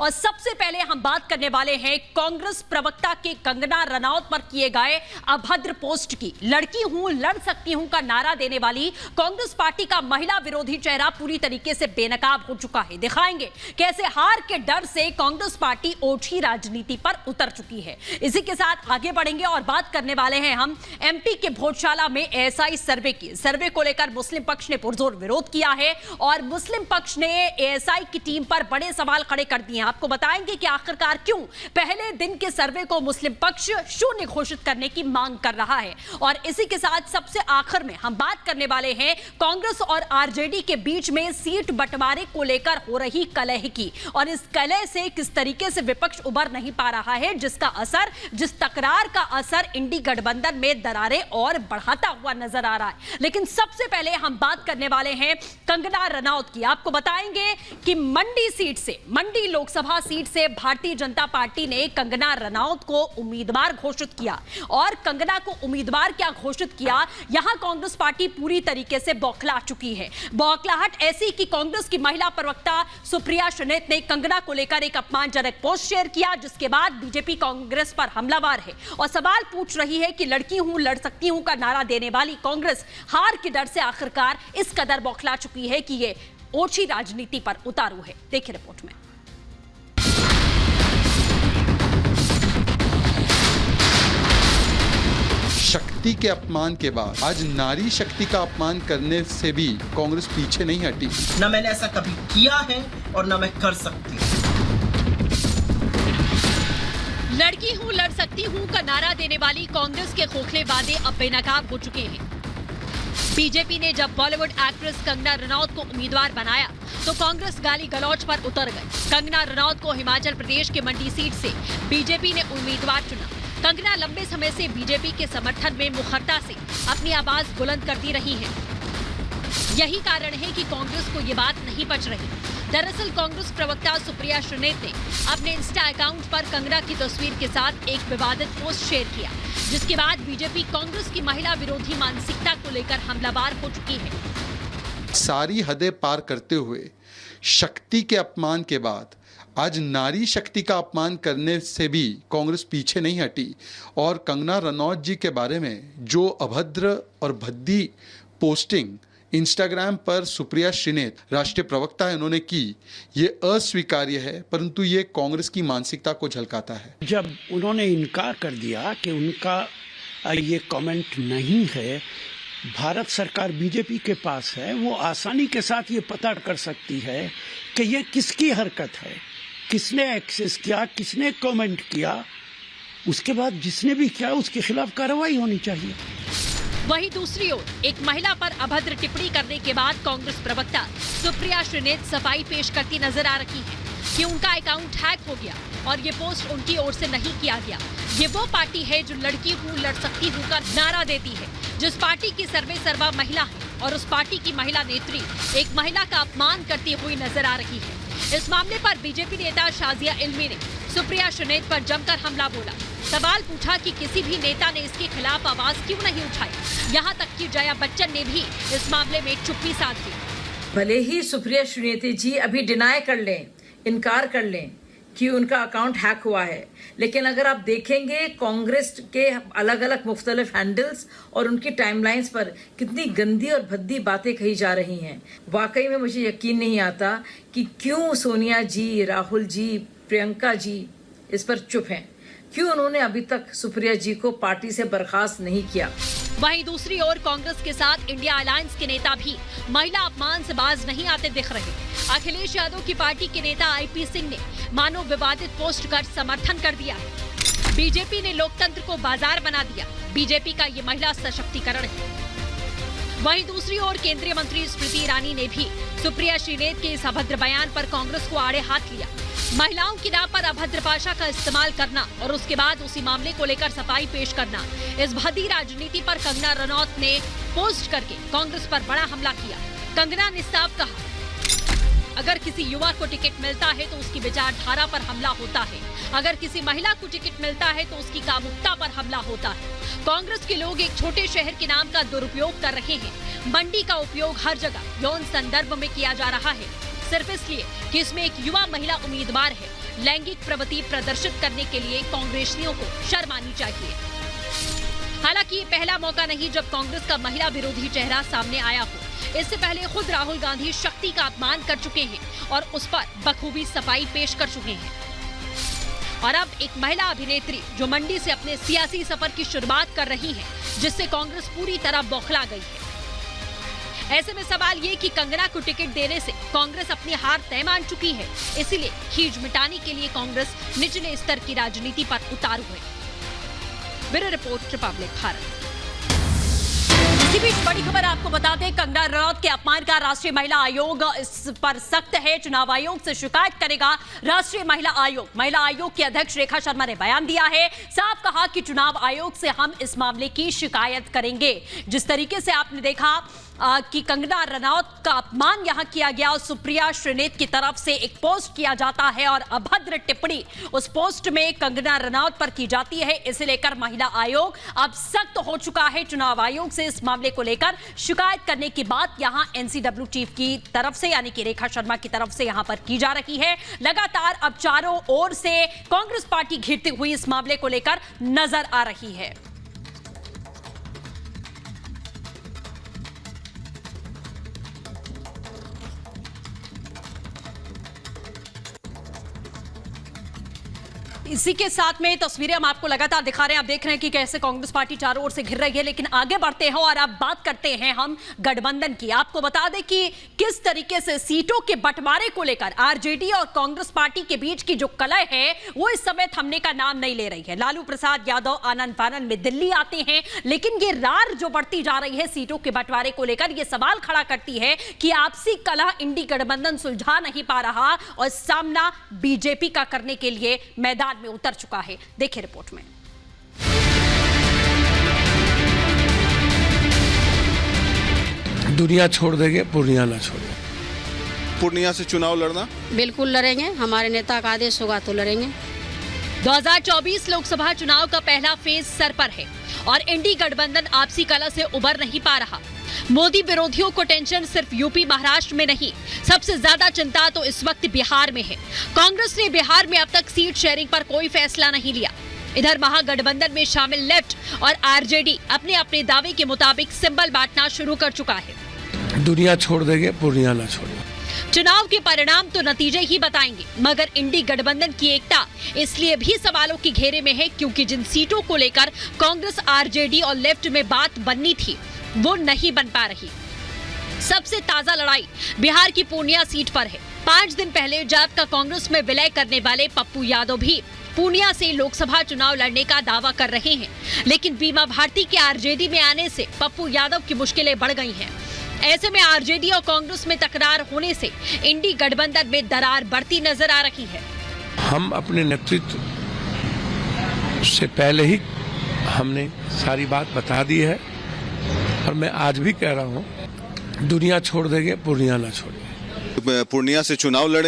और सबसे पहले हम बात करने वाले हैं कांग्रेस प्रवक्ता के कंगना रनौत पर किए गए अभद्र पोस्ट की। लड़की हूं, लड़ सकती हूं का नारा देने वाली कांग्रेस पार्टी का महिला विरोधी चेहरा पूरी तरीके से बेनकाब हो चुका है। दिखाएंगे कैसे हार के डर से कांग्रेस पार्टी ओछी राजनीति पर उतर चुकी है। इसी के साथ आगे बढ़ेंगे और बात करने वाले हैं हम एमपी के भोजशाला में एएसआई सर्वे की। सर्वे को लेकर मुस्लिम पक्ष ने पुरजोर विरोध किया है और मुस्लिम पक्ष ने एएसआई की टीम पर बड़े सवाल खड़े कर दिए हैं। आपको बताएंगे कि आखिरकार क्यों पहले दिन के सर्वे को मुस्लिम पक्ष शून्य घोषित करने की मांग कर रहा है। और इसी के साथ सबसे आखिर में हम बात करने वाले हैं कांग्रेस और आरजेडी के बीच में सीट बंटवारे को लेकर हो रही कलह की, और इस कलह से किस तरीके से विपक्ष उबर नहीं पा रहा है, जिस तकरार का असर इंडी गठबंधन में दरारें और बढ़ाता हुआ नजर आ रहा है। लेकिन सबसे पहले हम बात करने वाले हैं कंगना रनौत की। आपको बताएंगे कि मंडी लोकसभा सीट से भारतीय जनता पार्टी ने कंगना रनौत को उम्मीदवार घोषित किया। और कंगना को उम्मीदवार क्या घोषित किया, यहां कांग्रेस पार्टी पूरी तरीके से बौखला चुकी है। बौखलाहट ऐसी कि कांग्रेस की महिला प्रवक्ता सुप्रिया श्रीनेत ने कंगना को लेकर एक अपमानजनक पोस्ट शेयर किया, जिसके बाद बीजेपी कांग्रेस पर हमलावर है और सवाल पूछ रही है कि लड़की हूं, लड़ सकती हूं का नारा देने वाली कांग्रेस हार के डर से आखिरकार इस कदर बौखला चुकी है कि ये ओछी राजनीति पर उतारू है। देखिए रिपोर्ट में। शक्ति के अपमान के बाद आज नारी शक्ति का अपमान करने से भी कांग्रेस पीछे नहीं हटी। न मैंने ऐसा कभी किया है और न मैं कर सकती हूँ। लड़की हूं, लड़ सकती हूं का नारा देने वाली कांग्रेस के खोखले वादे अब बेनकाब हो चुके हैं। बीजेपी ने जब बॉलीवुड एक्ट्रेस कंगना रनौत को उम्मीदवार बनाया तो कांग्रेस गाली गलौज पर उतर गई। कंगना रनौत को हिमाचल प्रदेश के मंडी सीट से बीजेपी ने उम्मीदवार चुना। कंगना लंबे समय से बीजेपी के समर्थन में मुखरता से अपनी आवाज बुलंद करती रही है। यही कारण है कि कांग्रेस को ये बात नहीं पच रही। दरअसल कांग्रेस प्रवक्ता सुप्रिया श्रीनेत ने अपने इंस्टा अकाउंट पर कंगना की तस्वीर के साथ एक विवादित पोस्ट शेयर किया, जिसके बाद बीजेपी कांग्रेस की महिला विरोधी मानसिकता को लेकर हमलावर हो चुकी है। सारी हदें पार करते हुए शक्ति के अपमान के बाद आज नारी शक्ति का अपमान करने से भी कांग्रेस पीछे नहीं हटी और कंगना रनौत जी के बारे में जो अभद्र और भद्दी पोस्टिंग इंस्टाग्राम पर सुप्रिया श्रीनेत राष्ट्रीय प्रवक्ता है उन्होंने की, ये अस्वीकार्य है, परंतु ये कांग्रेस की मानसिकता को झलकाता है। जब उन्होंने इनकार कर दिया कि उनका ये कमेंट नहीं है, भारत सरकार बीजेपी के पास है, वो आसानी के साथ ये पता कर सकती है कि ये किसकी हरकत है, किसने एक्सेस किया, किसने कमेंट किया। उसके बाद जिसने भी किया उसके खिलाफ कार्रवाई होनी चाहिए। वहीं दूसरी ओर एक महिला पर अभद्र टिप्पणी करने के बाद कांग्रेस प्रवक्ता सुप्रिया श्रीनेत सफाई पेश करती नजर आ रही है कि उनका अकाउंट हैक हो गया और ये पोस्ट उनकी ओर से नहीं किया गया। ये वो पार्टी है जो लड़की हूं, लड़ सकती हूं का नारा देती है, जिस पार्टी की सर्वे सर्वा महिला है और उस पार्टी की महिला नेत्री एक महिला का अपमान करती हुई नजर आ रही है। इस मामले पर बीजेपी नेता शाजिया इल्मी ने सुप्रिया श्रीनेत पर जमकर हमला बोला। सवाल पूछा कि किसी भी नेता ने इसके खिलाफ आवाज क्यों नहीं उठाई। यहाँ तक कि जया बच्चन ने भी इस मामले में चुप्पी साध ली। भले ही सुप्रिया श्रीनेत जी अभी डिनाई कर लें, इनकार कर लें कि उनका अकाउंट हैक हुआ है, लेकिन अगर आप देखेंगे कांग्रेस के अलग अलग मुख्तलिफ हैंडल्स और उनकी टाइमलाइंस पर कितनी गंदी और भद्दी बातें कही जा रही हैं। वाकई में मुझे यकीन नहीं आता कि क्यों सोनिया जी, राहुल जी, प्रियंका जी इस पर चुप हैं। क्यों उन्होंने अभी तक सुप्रिया जी को पार्टी से बर्खास्त नहीं किया। वहीं दूसरी ओर कांग्रेस के साथ इंडिया अलायंस के नेता भी महिला अपमान से बाज नहीं आते दिख रहे। अखिलेश यादव की पार्टी के नेता आईपी सिंह ने मानो विवादित पोस्ट कर समर्थन कर दिया। बीजेपी ने लोकतंत्र को बाजार बना दिया। बीजेपी का ये महिला सशक्तिकरण है। वहीं दूसरी ओर केंद्रीय मंत्री स्मृति ईरानी ने भी सुप्रिया श्रीनेत के इस अभद्र बयान पर कांग्रेस को आड़े हाथ लिया। महिलाओं की नाम पर अभद्र भाषा का इस्तेमाल करना और उसके बाद उसी मामले को लेकर सफाई पेश करना, इस भद्दी राजनीति पर कंगना रनौत ने पोस्ट करके कांग्रेस पर बड़ा हमला किया। कंगना ने साफ कहा, अगर किसी युवा को टिकट मिलता है तो उसकी विचारधारा पर हमला होता है, अगर किसी महिला को टिकट मिलता है तो उसकी कामुकता पर हमला होता है। कांग्रेस के लोग एक छोटे शहर के नाम का दुरुपयोग कर रहे हैं। मंडी का उपयोग हर जगह यौन संदर्भ में किया जा रहा है, सिर्फ इसलिए कि इसमें एक युवा महिला उम्मीदवार है। लैंगिक प्रवृत्ति प्रदर्शित करने के लिए कांग्रेसियों को शर्म आनी चाहिए। हालांकि ये पहला मौका नहीं जब कांग्रेस का महिला विरोधी चेहरा सामने आया हो। इससे पहले खुद राहुल गांधी शक्ति का अपमान कर चुके हैं और उस पर बखूबी सफाई पेश कर चुके हैं। और अब एक महिला अभिनेत्री जो मंडी से अपने सियासी सफर की शुरुआत कर रही है, जिससे कांग्रेस पूरी तरह बौखला गई है। ऐसे में सवाल ये कि कंगना को टिकट देने से कांग्रेस अपनी हार तय मान चुकी है, इसीलिए खींच मिटाने के लिए कांग्रेस निचले स्तर की राजनीति पर उतारू है। Bureau report, Republic Bharat. इसी बीच बड़ी खबर आपको बता दें, कंगना रनौत के अपमान का राष्ट्रीय महिला आयोग इस पर सख्त है। चुनाव आयोग से शिकायत करेगा राष्ट्रीय महिला आयोग। महिला आयोग की अध्यक्ष रेखा शर्मा ने बयान दिया है, साफ कहा कि चुनाव आयोग से हम इस मामले की शिकायत करेंगे। जिस तरीके से आपने देखा कि कंगना रनौत का अपमान यहां किया गया और सुप्रिया श्रीनेत की तरफ से एक पोस्ट किया जाता है और अभद्र टिप्पणी उस पोस्ट में कंगना रनौत पर की जाती है। इसे लेकर महिला आयोग अब सख्त हो चुका है। चुनाव आयोग से इस मामले को लेकर शिकायत करने की बात यहां एनसीडब्ल्यू चीफ की तरफ से यानी कि रेखा शर्मा की तरफ से यहां पर की जा रही है। लगातार अब चारों ओर से कांग्रेस पार्टी घिरती हुई इस मामले को लेकर नजर आ रही है। इसी के साथ में तस्वीरें हम आपको लगातार दिखा रहे हैं। आप देख रहे हैं कि कैसे कांग्रेस पार्टी चारों ओर से घिर रही है। लेकिन आगे बढ़ते हैं और अब बात करते हैं हम गठबंधन की। आपको बता दें कि किस तरीके से सीटों के बंटवारे को लेकर आरजेडी और कांग्रेस पार्टी के बीच की जो कलह है वो इस समय थमने का नाम नहीं ले रही है। लालू प्रसाद यादव आनंद फानंद में दिल्ली आते हैं, लेकिन ये रार जो बढ़ती जा रही है सीटों के बंटवारे को लेकर, ये सवाल खड़ा करती है कि आपसी कलह इंडी गठबंधन सुलझा नहीं पा रहा और सामना बीजेपी का करने के लिए मैदान में उतर चुका है। देखिए रिपोर्ट में। दुनिया छोड़ देंगे, पूर्णिया ना छोड़ेंगे। पूर्णिया से चुनाव लड़ना बिल्कुल लड़ेंगे, हमारे नेता का आदेश होगा तो लड़ेंगे। 2024 लोकसभा चुनाव का पहला फेज सर पर है और इंडी गठबंधन आपसी कलह से उबर नहीं पा रहा। मोदी विरोधियों को टेंशन सिर्फ यूपी महाराष्ट्र में नहीं, सबसे ज्यादा चिंता तो इस वक्त बिहार में है। कांग्रेस ने बिहार में अब तक सीट शेयरिंग पर कोई फैसला नहीं लिया। इधर महागठबंधन में शामिल लेफ्ट और आरजेडी अपने अपने दावे के मुताबिक सिंबल बांटना शुरू कर चुका है। दुनिया छोड़ देंगे, पूर्णिया ना छोड़ेंगे। चुनाव के परिणाम तो नतीजे ही बताएंगे, मगर इंडी गठबंधन की एकता इसलिए भी सवालों की घेरे में है क्योंकि जिन सीटों को लेकर कांग्रेस, आरजेडी और लेफ्ट में बात बननी थी वो नहीं बन पा रही। सबसे ताजा लड़ाई बिहार की पूर्णिया सीट पर है। 5 दिन पहले जब का कांग्रेस में विलय करने वाले पप्पू यादव भी पूर्णिया से लोकसभा चुनाव लड़ने का दावा कर रहे हैं, लेकिन बीमा भारती के आरजेडी में आने से पप्पू यादव की मुश्किलें बढ़ गई हैं। ऐसे में आरजेडी और कांग्रेस में तकरार होने से इंडी गठबंधन में दरार बढ़ती नजर आ रही है। हम अपने नेतृत्व से पहले ही हमने सारी बात बता दी है और मैं आज भी कह रहा हूँ, दुनिया छोड़ देंगे, पूर्णिया ना छोड़ेंगे। पूर्णिया से चुनाव लड़ेंगे।